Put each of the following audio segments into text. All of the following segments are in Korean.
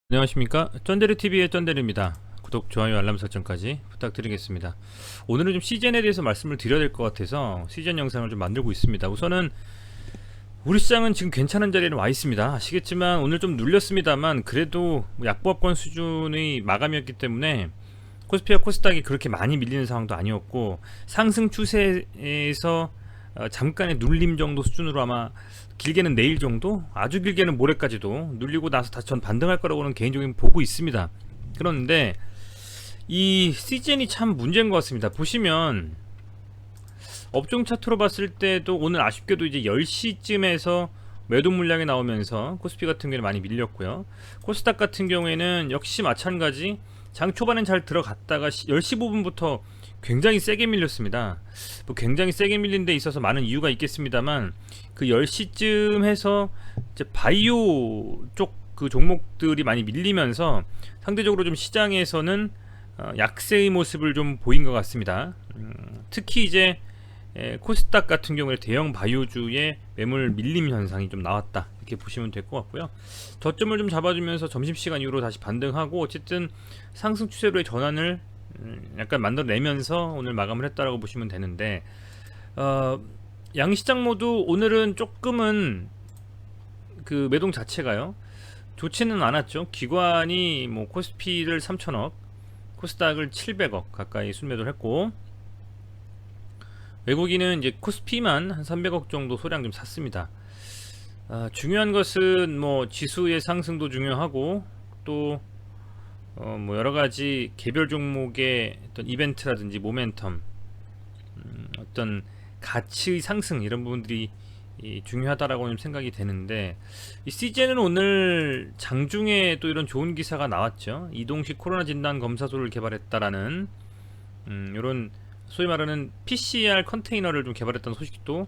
안녕하십니까, 쩐데르TV의 쩐데르입니다. 구독, 좋아요, 알람 설정까지 부탁드리겠습니다. 오늘은 좀 시즌에 대해서 말씀을 드려야 될 것 같아서 시즌 영상을 좀 만들고 있습니다. 우선은 우리 시장은 지금 괜찮은 자리에 와 있습니다. 아시겠지만 오늘 좀 눌렸습니다만 그래도 약보합권 수준의 마감이었기 때문에 코스피와 코스닥이 그렇게 많이 밀리는 상황도 아니었고, 상승 추세에서 잠깐의 눌림 정도 수준으로 아마 길게는 내일 정도, 아주 길게는 모레까지도 눌리고 나서 다시 전 반등할 거라고는 개인적인 보고 있습니다. 그런데 이 시즌이 참 문제인 것 같습니다. 보시면 업종 차트로 봤을 때도 오늘 아쉽게도 이제 10시쯤에서 매도 물량이 나오면서 코스피 같은 경우에는 많이 밀렸고요. 코스닥 같은 경우에는 역시 마찬가지, 장 초반엔 잘 들어갔다가 10시 부분부터 굉장히 세게 밀렸습니다. 뭐 굉장히 세게 밀린 데 있어서 많은 이유가 있겠습니다만, 그 10시쯤 해서 이제 바이오 쪽 그 종목들이 많이 밀리면서 상대적으로 좀 시장에서는 약세의 모습을 좀 보인 것 같습니다. 특히 이제 코스닥 같은 경우에 대형 바이오주의 매물 밀림 현상이 좀 나왔다, 이렇게 보시면 될 것 같고요. 저점을 좀 잡아주면서 점심시간 이후로 다시 반등하고 어쨌든 상승 추세로의 전환을 약간 만들어내면서 오늘 마감을 했다라고 보시면 되는데, 양시장 모두 오늘은 조금은 그 매동 자체가요 좋지는 않았죠. 기관이 뭐 코스피를 3천억, 코스닥을 700억 가까이 순매도를 했고, 외국인은 이제 코스피만 한 300억 정도 소량 좀 샀습니다. 중요한 것은 뭐 지수의 상승도 중요하고, 또 뭐 여러가지 개별 종목의 어떤 이벤트라든지 모멘텀, 어떤 가치의 상승, 이런 부분들이 중요하다라고 생각이 되는데, 이 CJ는 오늘 장중에 또 이런 좋은 기사가 나왔죠. 이동식 코로나 진단 검사소를 개발했다라는 이런 소위 말하는 PCR 컨테이너를 좀 개발했다는 소식도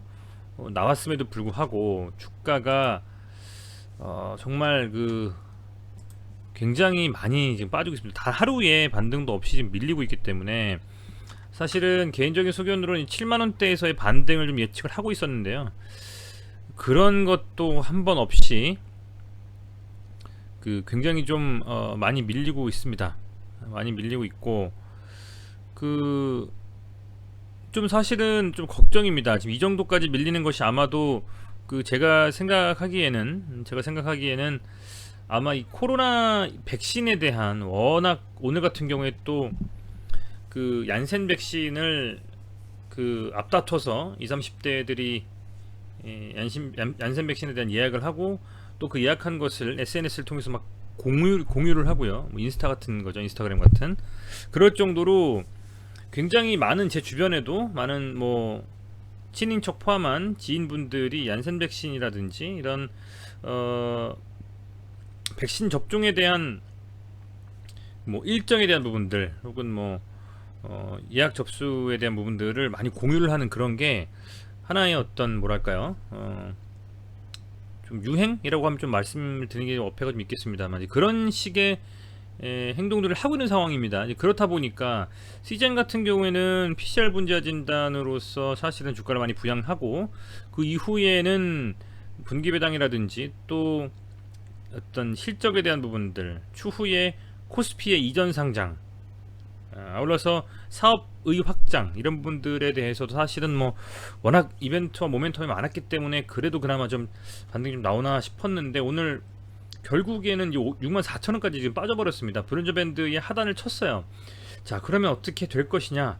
나왔음에도 불구하고 주가가 정말 그 굉장히 많이 지금 빠지고 있습니다. 다 하루에 반등도 없이 지금 밀리고 있기 때문에 사실은 개인적인 소견으로는 7만원대에서의 반등을 좀 예측을 하고 있었는데요, 그런 것도 한 번 없이 그 굉장히 좀 많이 밀리고 있습니다. 많이 밀리고 있고, 그 좀 사실은 좀 걱정입니다. 지금 이 정도까지 밀리는 것이 아마도 그 제가 생각하기에는 아마 이 코로나 백신에 대한, 워낙 오늘 같은 경우에 또 그 얀센 백신을 그 앞다퉈서 20, 30대들이 얀센 백신에 대한 예약을 하고, 또 그 예약한 것을 SNS를 통해서 막 공유를 하고요. 뭐 인스타 같은 거죠, 인스타그램 같은. 그럴 정도로 굉장히 많은, 제 주변에도 많은 뭐 친인척 포함한 지인분들이 얀센 백신이라든지 이런 백신 접종에 대한 뭐 일정에 대한 부분들, 혹은 뭐 예약 접수에 대한 부분들을 많이 공유를 하는 그런 게 하나의 어떤 뭐랄까요, 좀 유행이라고 하면 좀 말씀을 드리는 게 어폐가 좀 있겠습니다만, 그런 식의 행동들을 하고 있는 상황입니다. 그렇다 보니까 시젠 같은 경우에는 PCR 분자 진단으로서 사실은 주가를 많이 부양하고, 그 이후에는 분기 배당이라든지 또 어떤 실적에 대한 부분들, 추후에 코스피의 이전 상장, 아울러서 사업의 확장, 이런 부분들에 대해서도 사실은 뭐 워낙 이벤트와 모멘텀이 많았기 때문에 그래도 그나마 좀 반등이 좀 나오나 싶었는데, 오늘 결국에는 64,000원까지 지금 빠져버렸습니다. 브론즈 밴드의 하단을 쳤어요. 자, 그러면 어떻게 될 것이냐.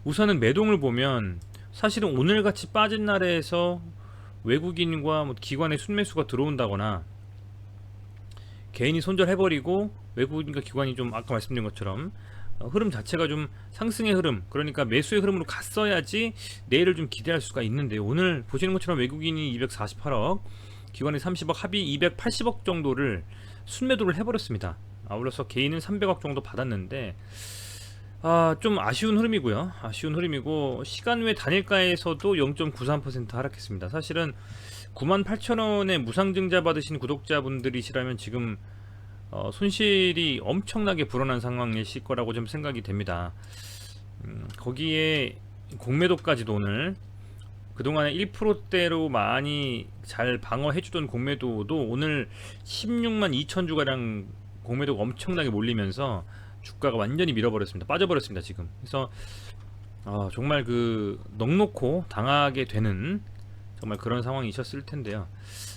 우선은 매동을 보면 사실은 오늘같이 빠진 날에서 외국인과 뭐 기관의 순매수가 들어온다거나, 개인이 손절해버리고 외국인과 기관이 좀 아까 말씀드린 것처럼 흐름 자체가 좀 상승의 흐름, 그러니까 매수의 흐름으로 갔어야지 내일을 좀 기대할 수가 있는데, 오늘 보시는 것처럼 외국인이 248억, 기관이 30억, 합의 280억 정도를 순매도를 해버렸습니다. 아울러서 개인은 300억 정도 받았는데, 좀 아쉬운 흐름이고요. 아쉬운 흐름이고, 시간 외 단일가에서도 0.93% 하락했습니다. 사실은 98,000원에 무상증자 받으신 구독자분들이시라면 지금 손실이 엄청나게 불어난 상황이실 거라고 좀 생각이 됩니다. 거기에 공매도까지도 오늘 그동안에 1%대로 많이 잘 방어해주던 공매도도 오늘 16만 2천 주가량 공매도가 엄청나게 몰리면서 주가가 완전히 밀어버렸습니다. 빠져버렸습니다 지금. 그래서 정말 그 넋놓고 당하게 되는 정말 그런 상황이셨을 텐데요.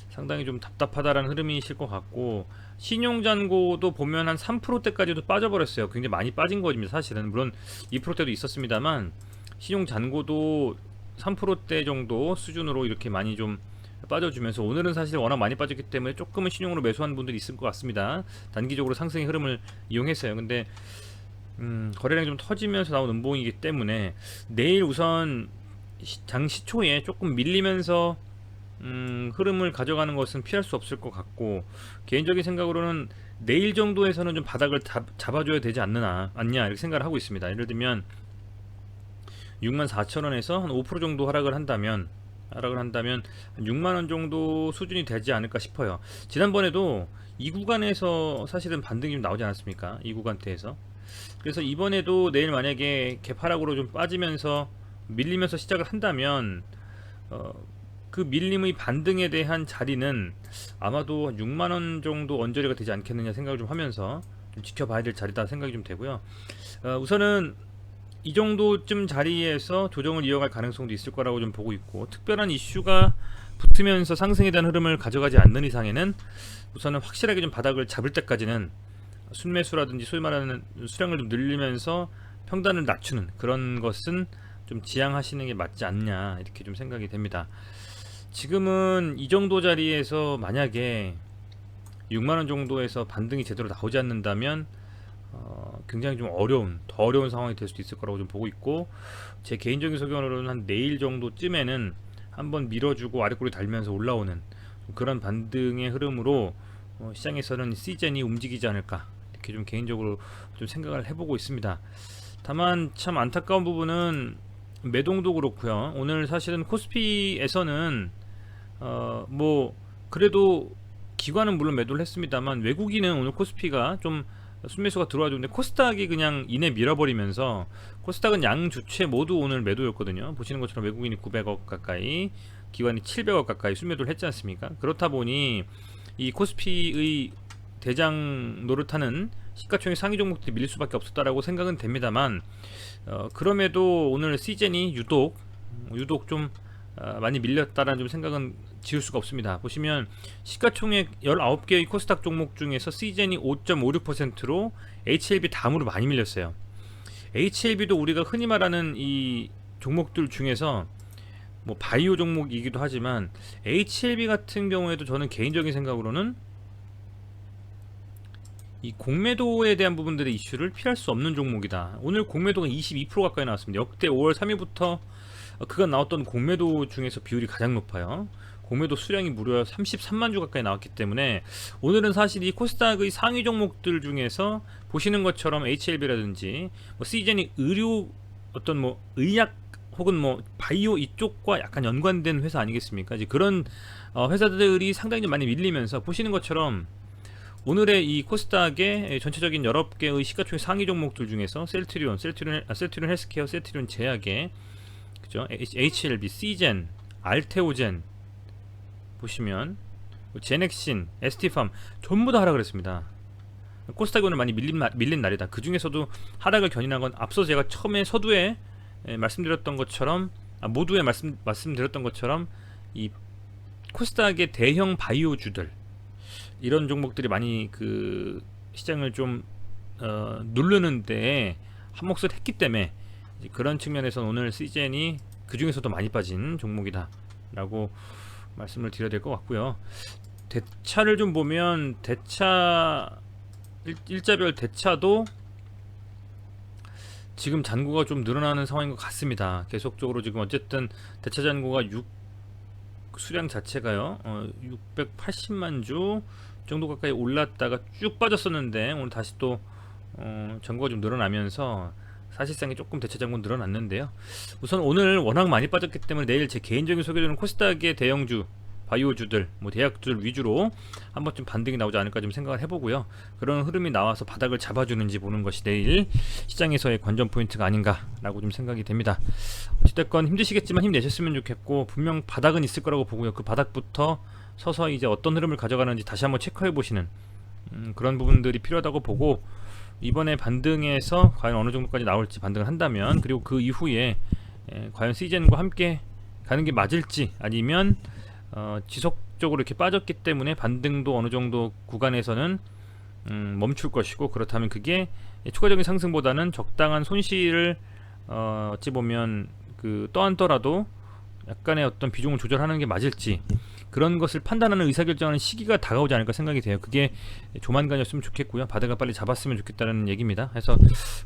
상당히 좀 답답하다라는 흐름이실 것 같고, 신용잔고도 보면 한 3%대까지도 빠져버렸어요. 굉장히 많이 빠진 거입니다 사실은. 물론 2%대도 있었습니다만 신용잔고도 3%대 정도 수준으로 이렇게 많이 좀 빠져주면서, 오늘은 사실 워낙 많이 빠졌기 때문에 조금은 신용으로 매수한 분들이 있을 것 같습니다. 단기적으로 상승의 흐름을 이용했어요. 근데 거래량이 좀 터지면서 나온 음봉이기 때문에 내일 우선 장 시초에 조금 밀리면서 흐름을 가져가는 것은 피할 수 없을 것 같고, 개인적인 생각으로는 내일 정도에서는 좀 바닥을 잡아줘야 되지 않냐 이렇게 생각을 하고 있습니다. 예를 들면 64,000원에서 한 5% 정도 하락을 한다면 한 6만원 정도 수준이 되지 않을까 싶어요. 지난번에도 이 구간에서 사실은 반등이 좀 나오지 않았습니까? 이 구간대에서. 그래서 이번에도 내일 만약에 갭하락으로 좀 빠지면서 밀리면서 시작을 한다면 그 밀림의 반등에 대한 자리는 아마도 6만원 정도 언저리가 되지 않겠느냐 생각을 좀 하면서 좀 지켜봐야 될 자리다 생각이 좀 되고요. 우선은 이 정도쯤 자리에서 조정을 이어갈 가능성도 있을 거라고 좀 보고 있고, 특별한 이슈가 붙으면서 상승에 대한 흐름을 가져가지 않는 이상에는 우선은 확실하게 좀 바닥을 잡을 때까지는 순매수라든지 소위 말하는 수량을 좀 늘리면서 평단을 낮추는 그런 것은 좀 지양하시는 게 맞지 않냐 이렇게 좀 생각이 됩니다. 지금은 이 정도 자리에서 만약에 6만원 정도에서 반등이 제대로 나오지 않는다면 굉장히 좀 더 어려운 상황이 될 수도 있을 거라고 좀 보고 있고, 제 개인적인 소견으로는 한 내일 정도쯤에는 한번 밀어주고 아래꼬리 달면서 올라오는 그런 반등의 흐름으로 시장에서는 시즌이 움직이지 않을까 이렇게 좀 개인적으로 좀 생각을 해보고 있습니다. 다만 참 안타까운 부분은 매동도 그렇고요. 오늘 사실은 코스피에서는 뭐 그래도 기관은 물론 매도를 했습니다만 외국인은 오늘 코스피가 좀 순매수가 들어와줬는데, 코스닥이 그냥 이내 밀어버리면서, 코스닥은 양 주체 모두 오늘 매도였거든요. 보시는 것처럼 외국인이 900억 가까이, 기관이 700억 가까이 순매도를 했지 않습니까? 그렇다 보니 이 코스피의 대장 노릇하는 시가총액 상위 종목들이 밀릴 수밖에 없었다라고 생각은 됩니다만, 그럼에도 오늘 시즌이 유독 좀 많이 밀렸다라는 좀 생각은 지울 수가 없습니다. 보시면 시가총액 19개의 코스닥 종목 중에서 시즌이 5.56%로 HLB 다음으로 많이 밀렸어요. HLB도 우리가 흔히 말하는 이 종목들 중에서 뭐 바이오 종목이기도 하지만, HLB 같은 경우에도 저는 개인적인 생각으로는 이 공매도에 대한 부분들의 이슈를 피할 수 없는 종목이다. 오늘 공매도가 22% 가까이 나왔습니다. 역대 5월 3일부터 그간 나왔던 공매도 중에서 비율이 가장 높아요. 공매도 수량이 무려 33만 주 가까이 나왔기 때문에 오늘은 사실 이 코스닥의 상위 종목들 중에서 보시는 것처럼 HLB라든지 뭐 시즌이 의료, 어떤 뭐 의약 혹은 뭐 바이오 이쪽과 약간 연관된 회사 아니겠습니까? 이제 그런 회사들이 상당히 좀 많이 밀리면서, 보시는 것처럼 오늘의 이 코스닥의 전체적인 여러 개의 시가총액 상위 종목들 중에서 셀트리온 헬스케어, 셀트리온 제약의 그죠? HLB, 시젠, 알테오젠 보시면 제넥신, ST팜 전부 다 하락을 했습니다. 코스닥이 오늘 많이 밀린 날이다. 그 중에서도 하락을 견인한 건 앞서 제가 처음에 서두에 말씀드렸던 것처럼, 모두에 말씀드렸던 것처럼 이 코스닥의 대형 바이오주들, 이런 종목들이 많이 그 시장을 좀 누르는데 한몫을 했기 때문에, 그런 측면에서는 오늘 시즌이 그 중에서도 많이 빠진 종목이다 라고 말씀을 드려야 될 것 같고요. 대차를 좀 보면 일자별 대차도 지금 잔고가 좀 늘어나는 상황인 것 같습니다. 계속적으로 지금 어쨌든 대차 잔고가 수량 자체가요 680만 주 정도 가까이 올랐다가 쭉 빠졌었는데, 오늘 다시 또 잔고가 좀 늘어나면서 사실상에 조금 대차 잔고 늘어났는데요. 우선 오늘 워낙 많이 빠졌기 때문에 내일 제 개인적인 소개로는 코스닥의 대형주, 바이오주들, 뭐 대약주들 위주로 한 번쯤 반등이 나오지 않을까 좀 생각을 해보고요. 그런 흐름이 나와서 바닥을 잡아주는지 보는 것이 내일 시장에서의 관전 포인트가 아닌가라고 좀 생각이 됩니다. 어찌됐건 힘드시겠지만 힘내셨으면 좋겠고, 분명 바닥은 있을 거라고 보고요. 그 바닥부터 서서히 이제 어떤 흐름을 가져가는지 다시 한번 체크해 보시는 그런 부분들이 필요하다고 보고 이번에 반등에서 과연 어느 정도까지 나올지 반등을 한다면 그리고 그 이후에 과연 시즌과 함께 가는 게 맞을지 아니면 지속적으로 이렇게 빠졌기 때문에 반등도 어느 정도 구간에서는 멈출 것이고 그렇다면 그게 추가적인 상승보다는 적당한 손실을 어찌 보면 그 떠안더라도 약간의 어떤 비중을 조절하는 게 맞을지 그런 것을 판단하는 의사결정하는 시기가 다가오지 않을까 생각이 돼요. 그게 조만간이었으면 좋겠고요. 바닥을 빨리 잡았으면 좋겠다는 얘기입니다. 그래서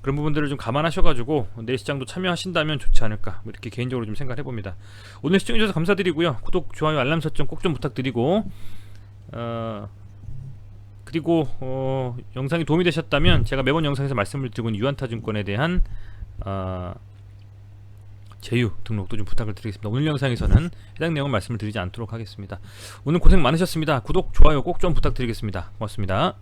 그런 부분들을 좀 감안하셔가지고 내일 시장도 참여하신다면 좋지 않을까 뭐 이렇게 개인적으로 좀 생각을 해봅니다. 오늘 시청해주셔서 감사드리고요. 구독, 좋아요, 알람 설정 꼭 좀 부탁드리고 그리고 영상이 도움이 되셨다면 제가 매번 영상에서 말씀을 드리고 있는 유한타증권에 대한 제휴 등록도 좀 부탁을 드리겠습니다. 오늘 영상에서는 해당 내용을 말씀을 드리지 않도록 하겠습니다. 오늘 고생 많으셨습니다. 구독, 좋아요 꼭 좀 부탁드리겠습니다. 고맙습니다.